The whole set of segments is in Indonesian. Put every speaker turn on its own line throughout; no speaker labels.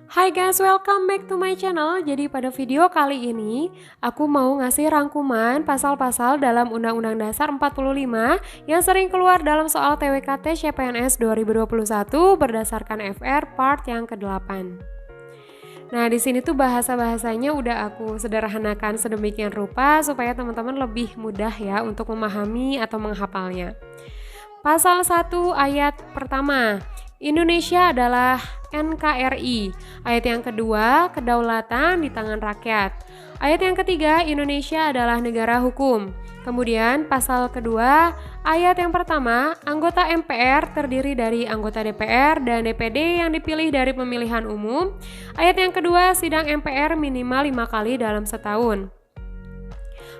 Hai guys, welcome back to my channel. Jadi pada video kali ini, aku mau ngasih rangkuman pasal-pasal dalam Undang-Undang Dasar 45 yang sering keluar dalam soal TWKT CPNS 2021 berdasarkan FR part yang ke-8. Nah, di sini tuh bahasa-bahasanya udah aku sederhanakan sedemikian rupa supaya teman-teman lebih mudah ya untuk memahami atau menghafalnya. Pasal 1 ayat pertama, Indonesia adalah NKRI. Ayat yang kedua, kedaulatan di tangan rakyat. Ayat yang ketiga, Indonesia adalah negara hukum. Kemudian pasal kedua, ayat yang pertama, anggota MPR terdiri dari anggota DPR dan DPD yang dipilih dari pemilihan umum. Ayat yang kedua, sidang MPR minimal 5 kali dalam setahun.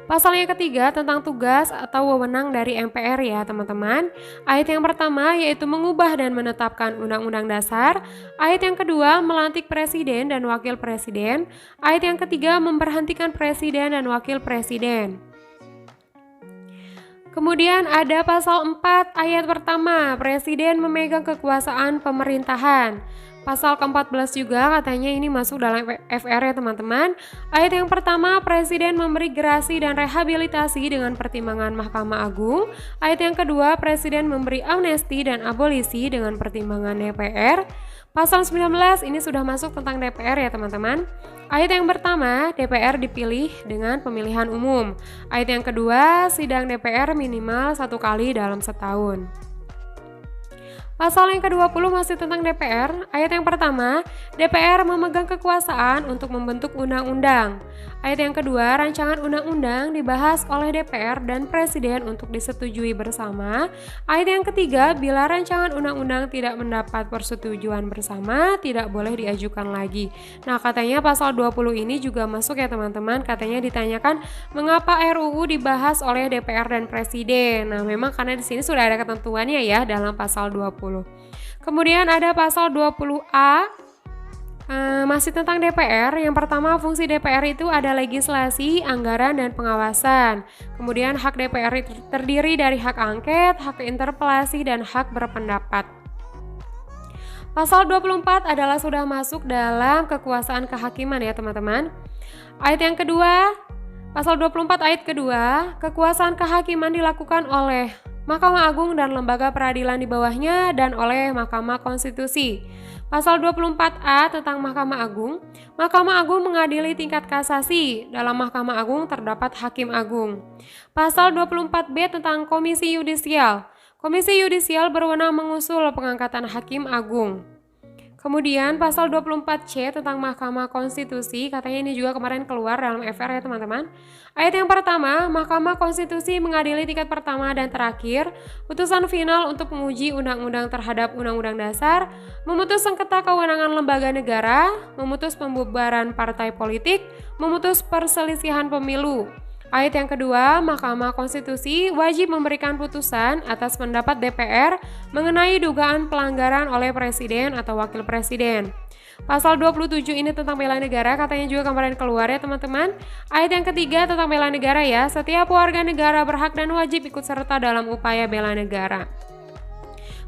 Pasal yang ketiga tentang tugas atau wewenang dari MPR ya teman-teman. Ayat yang pertama yaitu mengubah dan menetapkan undang-undang dasar. Ayat yang kedua melantik presiden dan wakil presiden. Ayat yang ketiga memberhentikan presiden dan wakil presiden. Kemudian ada pasal 4 ayat pertama, presiden memegang kekuasaan pemerintahan. Pasal ke-14 juga katanya ini masuk dalam FR ya teman-teman. Ayat yang pertama, presiden memberi gerasi dan rehabilitasi dengan pertimbangan Mahkamah Agung. Ayat yang kedua, presiden memberi amnesti dan abolisi dengan pertimbangan DPR. Pasal 19 ini sudah masuk tentang DPR ya teman-teman. Ayat yang pertama, DPR dipilih dengan pemilihan umum. Ayat yang kedua, sidang DPR minimal 1 kali dalam setahun. Pasal yang ke-20 masih tentang DPR. Ayat yang pertama, DPR memegang kekuasaan untuk membentuk undang-undang. Ayat yang kedua, rancangan undang-undang dibahas oleh DPR dan Presiden untuk disetujui bersama. Ayat yang ketiga, bila rancangan undang-undang tidak mendapat persetujuan bersama, tidak boleh diajukan lagi. Nah, katanya pasal 20 ini juga masuk ya teman-teman. Katanya ditanyakan mengapa RUU dibahas oleh DPR dan Presiden. Nah, memang karena di sini sudah ada ketentuannya ya dalam pasal 20. Kemudian ada pasal 20A masih tentang DPR. Yang pertama, fungsi DPR itu ada legislasi, anggaran, dan pengawasan. Kemudian hak DPR itu terdiri dari hak angket, hak interpelasi, dan hak berpendapat. Pasal 24 adalah sudah masuk dalam kekuasaan kehakiman ya teman-teman. Ayat yang kedua, pasal 24 ayat kedua, kekuasaan kehakiman dilakukan oleh Mahkamah Agung dan lembaga peradilan di bawahnya dan oleh Mahkamah Konstitusi. Pasal 24A tentang Mahkamah Agung. Mahkamah Agung mengadili tingkat kasasi. Dalam Mahkamah Agung terdapat Hakim Agung. Pasal 24B tentang Komisi Yudisial. Komisi Yudisial berwenang mengusul pengangkatan Hakim Agung. Kemudian pasal 24C tentang Mahkamah Konstitusi, katanya ini juga kemarin keluar dalam FR ya teman-teman. Ayat yang pertama, Mahkamah Konstitusi mengadili tingkat pertama dan terakhir, putusan final untuk menguji undang-undang terhadap undang-undang dasar, memutus sengketa kewenangan lembaga negara, memutus pembubaran partai politik, memutus perselisihan pemilu. Ayat yang kedua, Mahkamah Konstitusi wajib memberikan putusan atas pendapat DPR mengenai dugaan pelanggaran oleh Presiden atau Wakil Presiden. Pasal 27 ini tentang bela negara, katanya juga kemarin keluar ya teman-teman. Ayat yang ketiga tentang bela negara ya, setiap warga negara berhak dan wajib ikut serta dalam upaya bela negara.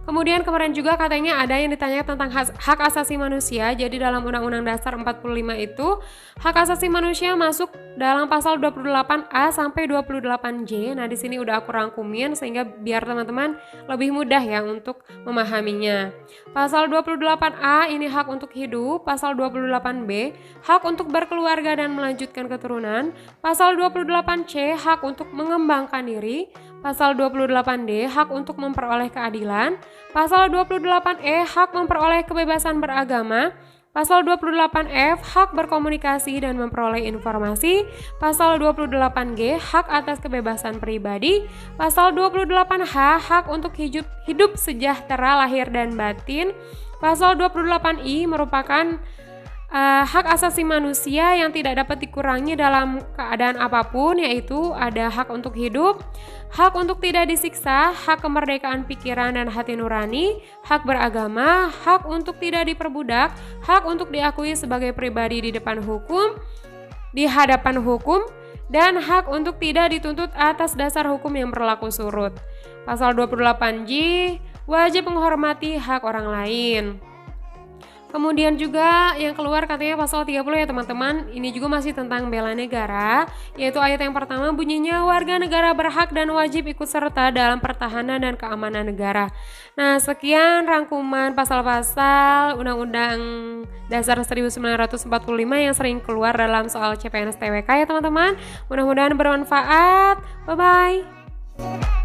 Kemudian kemarin juga katanya ada yang ditanya tentang hak asasi manusia. Jadi dalam Undang-Undang Dasar 45 itu hak asasi manusia masuk dalam pasal 28A sampai 28J. Nah, di sini udah aku rangkumin sehingga biar teman-teman lebih mudah ya untuk memahaminya. Pasal 28A ini hak untuk hidup, pasal 28B hak untuk berkeluarga dan melanjutkan keturunan, pasal 28C hak untuk mengembangkan diri, pasal 28D hak untuk memperoleh keadilan, pasal 28E hak memperoleh kebebasan beragama, pasal 28F hak berkomunikasi dan memperoleh informasi, pasal 28G hak atas kebebasan pribadi, pasal 28H hak untuk hidup sejahtera lahir dan batin, pasal 28I merupakan hak asasi manusia yang tidak dapat dikurangi dalam keadaan apapun, yaitu ada hak untuk hidup, hak untuk tidak disiksa, hak kemerdekaan pikiran dan hati nurani, hak beragama, hak untuk tidak diperbudak, hak untuk diakui sebagai pribadi di depan hukum, di hadapan hukum, dan hak untuk tidak dituntut atas dasar hukum yang berlaku surut. Pasal 28J, wajib menghormati hak orang lain. Kemudian juga yang keluar katanya pasal 30 ya teman-teman. Ini juga masih tentang bela negara, yaitu ayat yang pertama bunyinya warga negara berhak dan wajib ikut serta dalam pertahanan dan keamanan negara. Nah, sekian rangkuman pasal-pasal Undang-Undang Dasar 1945 yang sering keluar dalam soal CPNS TWK ya teman-teman. Mudah-mudahan bermanfaat. Bye-bye.